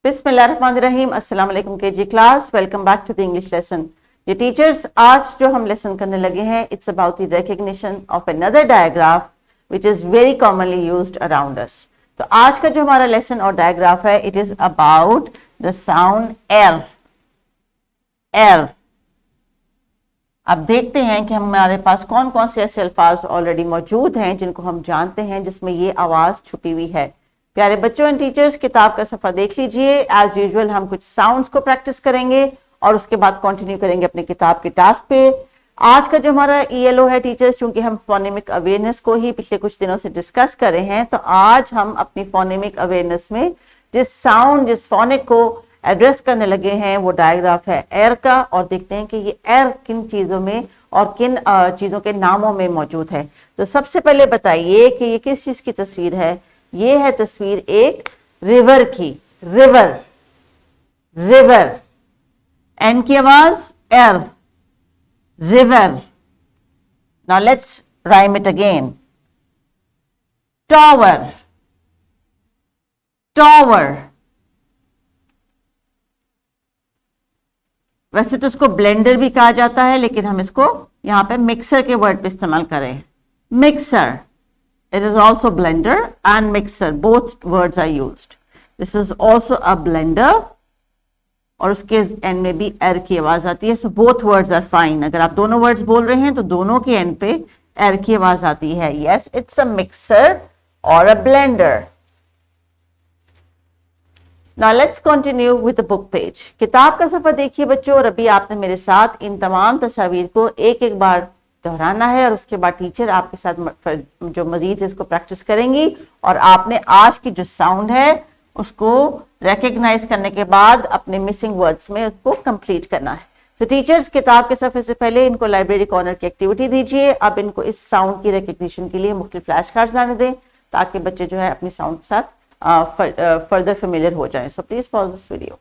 बिस्मिल्लाहिर्रहमानिर्रहीम। अस्सलाम वालेकुम KG class, welcome back to the English lesson. ये टीचर्स, आज जो हम लेसन करने लगे हैं, it's about the recognition of another digraph which is very commonly used around us. तो आज का जो हमारा लेसन और डायग्राफ है, it is about the sound air. Air. अब देखते हैं कि हमारे पास कौन कौन से ऐसे अल्फाज ऑलरेडी मौजूद हैं जिनको हम जानते हैं जिसमें ये आवाज छुपी हुई है। प्यारे बच्चों एंड टीचर्स, किताब का सफा देख लीजिए। एज यूजुअल हम कुछ साउंड्स को प्रैक्टिस करेंगे और उसके बाद कंटिन्यू करेंगे अपनी किताब के टास्क पे। आज का जो हमारा ELO है टीचर्स, चूंकि हम फोनेमिक अवेयरनेस को ही पिछले कुछ दिनों से डिस्कस कर रहे हैं, तो आज हम अपनी फोनेमिक अवेयरनेस में जिस साउंड, जिस फोनिक को एड्रेस करने लगे हैं, वो डायग्राफ है एर का। और देखते हैं कि ये एर किन चीजों में और किन चीजों के नामों में मौजूद है। तो सबसे पहले बताइए कि ये किस चीज की तस्वीर है। ये है तस्वीर एक रिवर की। रिवर। रिवर। एन की आवाज एर। River. Now let's rhyme it again. Tower. Tower. वैसे तो इसको ब्लेंडर भी कहा जाता है, लेकिन हम इसको यहां पे मिक्सर के वर्ड पे इस्तेमाल करें। Mixer. It is also blender and mixer. Both words are used. This is also a blender. और उसके एंड में भी एर की आवाज आती है। So both words are fine. अगर आप दोनों वर्ड्स बोल रहे हैं तो दोनों के एंड पे एर की आवाज आती है। Yes, it's a mixer or a blender. Now let's continue with the book page. किताब का सफर देखिए बच्चों, और अभी आपने मेरे साथ इन तमाम तस्वीर को एक एक बार दोहराना है और उसके बाद टीचर आपके साथ जो मजीद इसको प्रैक्टिस करेंगी और आपने आज की जो साउंड है उसको रिकग्नाइज करने के बाद अपने मिसिंग वर्ड्स में उसको कंप्लीट करना है। तो टीचर्स, किताब के सफे से पहले इनको लाइब्रेरी कॉर्नर की एक्टिविटी दीजिए। अब इनको इस साउंड की रिकग्निशन के लिए मुख्तलिफ फ्लैश कार्ड्स लाने दें ताकि बच्चे जो है अपनी साउंड के साथ फर्दर फेमिलियर हो जाएं। So please pause this video.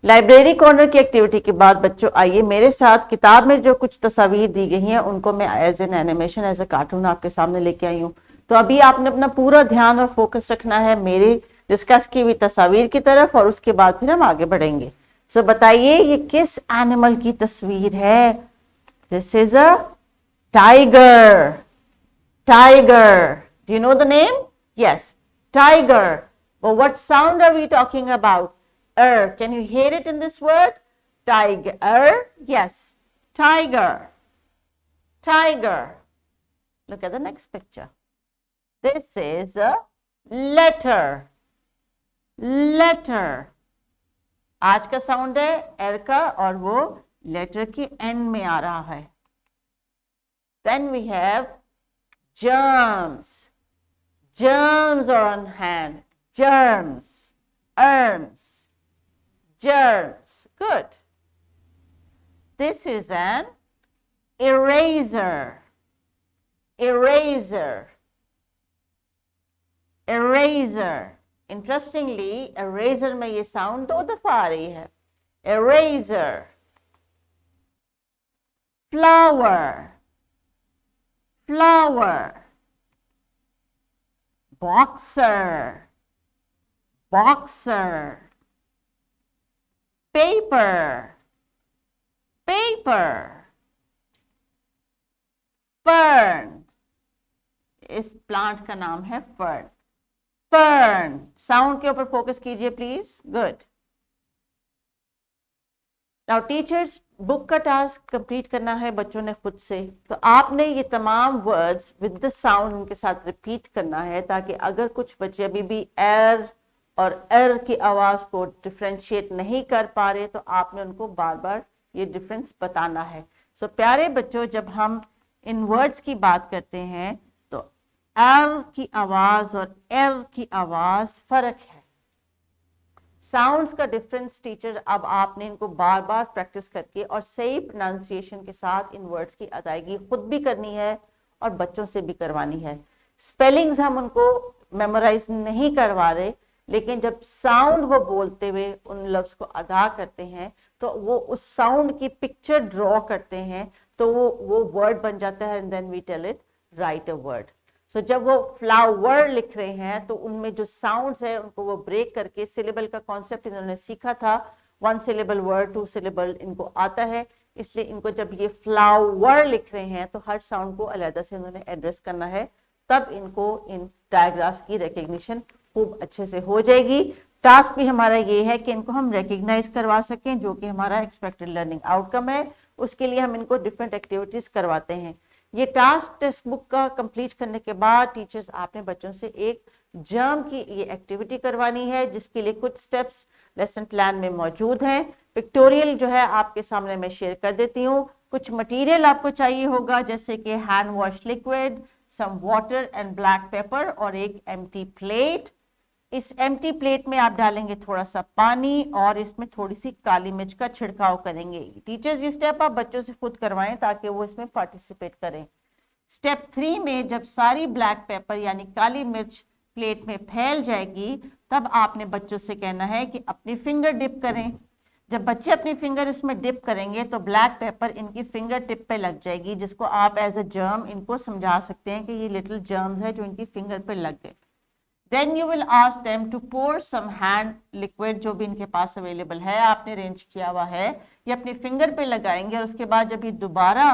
Library corner की एक्टिविटी के बाद बच्चों आइए मेरे साथ किताब में जो कुछ तस्वीर दी गई हैं उनको मैं as an animation, as a cartoon आपके सामने लेके आई हूँ। तो अभी आपने अपना पूरा ध्यान और फोकस रखना है मेरे डिस्कस की हुई तस्वीर की तरफ और उसके बाद फिर हम आगे बढ़ेंगे। सो बताइए ये किस एनिमल की तस्वीर है। This is a tiger. Tiger. Do you know the name? Yes, tiger. What sound are we talking about? Can you hear it in this word? Tiger. Yes. Tiger. Tiger. Look at the next picture. This is a letter. Letter. आज का sound है एर का और वो letter की and में आ रहा है। Then we have germs. Germs are on hand. Germs. Germs. Germs. Good. This is an eraser. Eraser. Eraser. Interestingly, eraser में ये साउंड 2 दफा आ रही है। Eraser. Flower. Flower. Boxer. Boxer. Paper. Paper. Fern. इस प्लांट का नाम है फर्न। फर्न। साउंड के ऊपर फोकस कीजिए please. Good. Now teachers, book का टास्क कंप्लीट करना है बच्चों ने खुद से। तो आपने ये तमाम वर्ड्स विद द साउंड उनके साथ रिपीट करना है ताकि अगर कुछ बच्चे अभी भी एर और एर की आवाज को डिफ्रेंशिएट नहीं कर पा रहे तो आपने उनको बार बार ये डिफरेंस बताना है। सो प्यारे बच्चों, जब हम इन वर्ड्स की बात करते हैं तो एर की आवाज और एर की आवाज फर्क है। साउंड्स का डिफरेंस टीचर अब आपने इनको बार बार प्रैक्टिस करके और सही प्रोनाउंसिएशन के साथ इन वर्ड्स की अदायगी खुद भी करनी है और बच्चों से भी करवानी है। स्पेलिंग्स हम उनको मेमोराइज नहीं करवा रहे, लेकिन जब साउंड वो बोलते हुए उन लफ्ज को अदा करते हैं तो वो उस साउंड की पिक्चर ड्रॉ करते हैं तो वो वर्ड बन जाता है and then we tell it right a word. So जब वो फ्लावर लिख रहे हैं तो उनमें जो साउंड्स है उनको वो ब्रेक करके सिलेबल का कॉन्सेप्ट इन्होंने सीखा था, 1 syllable वर्ड 2 syllable इनको आता है, इसलिए इनको जब ये फ्लावर लिख रहे हैं तो हर साउंड को अलग से इन्होंने एड्रेस करना है, तब इनको इन डायग्राफ्स की रिकग्निशन खूब अच्छे से हो जाएगी। टास्क भी हमारा ये है कि इनको हम रिकग्नाइज करवा सकें, जो कि हमारा एक्सपेक्टेड लर्निंग आउटकम है। उसके लिए हम इनको डिफरेंट एक्टिविटीज करवाते हैं। ये टास्क टेक्स्ट बुक का कंप्लीट करने के बाद टीचर्स आपने बच्चों से एक जर्म की ये एक्टिविटी करवानी है, जिसके लिए कुछ स्टेप्स लेसन प्लान में मौजूद हैं। पिक्टोरियल जो है आपके सामने मैं शेयर कर देती हूँ। कुछ मटेरियल आपको चाहिए होगा, जैसे कि hand wash liquid, some water and black pepper और एक एम्प्टी प्लेट। इस एम्प्टी प्लेट में आप डालेंगे थोड़ा सा पानी और इसमें थोड़ी सी काली मिर्च का छिड़काव करेंगे। टीचर्स ये स्टेप आप बच्चों से खुद करवाएं ताकि वो इसमें पार्टिसिपेट करें। स्टेप 3 में जब सारी ब्लैक पेपर यानी काली मिर्च प्लेट में फैल जाएगी, तब आपने बच्चों से कहना है कि अपनी फिंगर डिप करें। जब बच्चे अपनी फिंगर इसमें डिप करेंगे तो ब्लैक पेपर इनकी फिंगर टिप पे लग जाएगी, जिसको आप एज अ जर्म इनको समझा सकते हैं कि ये लिटिल जर्म्स है जो इनकी फिंगर पे लग गए। Then you will ask them to pour some hand liquid, जो भी इनके पास अवेलेबल है आपने अरेंज किया हुआ है, ये अपनी फिंगर पे लगाएंगे और उसके बाद जब ये दोबारा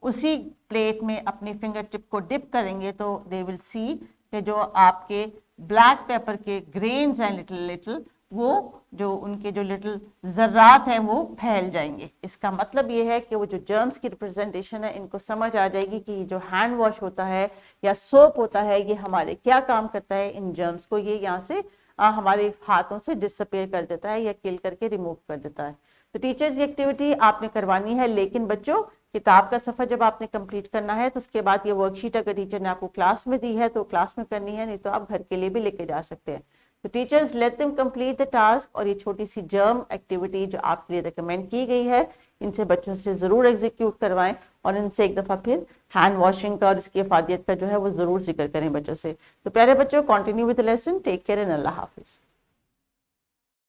उसी प्लेट में अपनी फिंगर टिप को डिप करेंगे तो दे विल सी कि जो आपके ब्लैक पेपर के ग्रेन्स हैं लिटिल लिटिल, वो जो उनके जो लिटिल जर्रात हैं वो फैल जाएंगे। इसका मतलब ये है कि वो जो जर्म्स की रिप्रेजेंटेशन है इनको समझ आ जाएगी कि ये जो हैंड वॉश होता है या सोप होता है ये हमारे क्या काम करता है। इन जर्म्स को ये यहाँ से हमारे हाथों से डिसअपियर कर देता है या किल करके रिमूव कर देता है। तो टीचर्स ये एक्टिविटी आपने करवानी है, लेकिन बच्चों किताब का सफर जब आपने कंप्लीट करना है तो उसके बाद ये वर्कशीट अगर टीचर ने आपको क्लास में दी है तो क्लास में करनी है, नहीं तो आप घर के लिए भी लेके जा सकते हैं। तो teachers let them complete the task. और ये छोटी सी जर्म एक्टिविटी जो आपके लिए रिकमेंड की गई है, इनसे बच्चों से जरूर एग्जीक्यूट करवाएं और इनसे एक दफा फिर हैंड वॉशिंग का और इसकी अफादियत का जो है वो जरूर जिक्र करें बच्चों से। तो प्यारे बच्चों, continue with the lesson. Take care and अल्लाह हाफिज।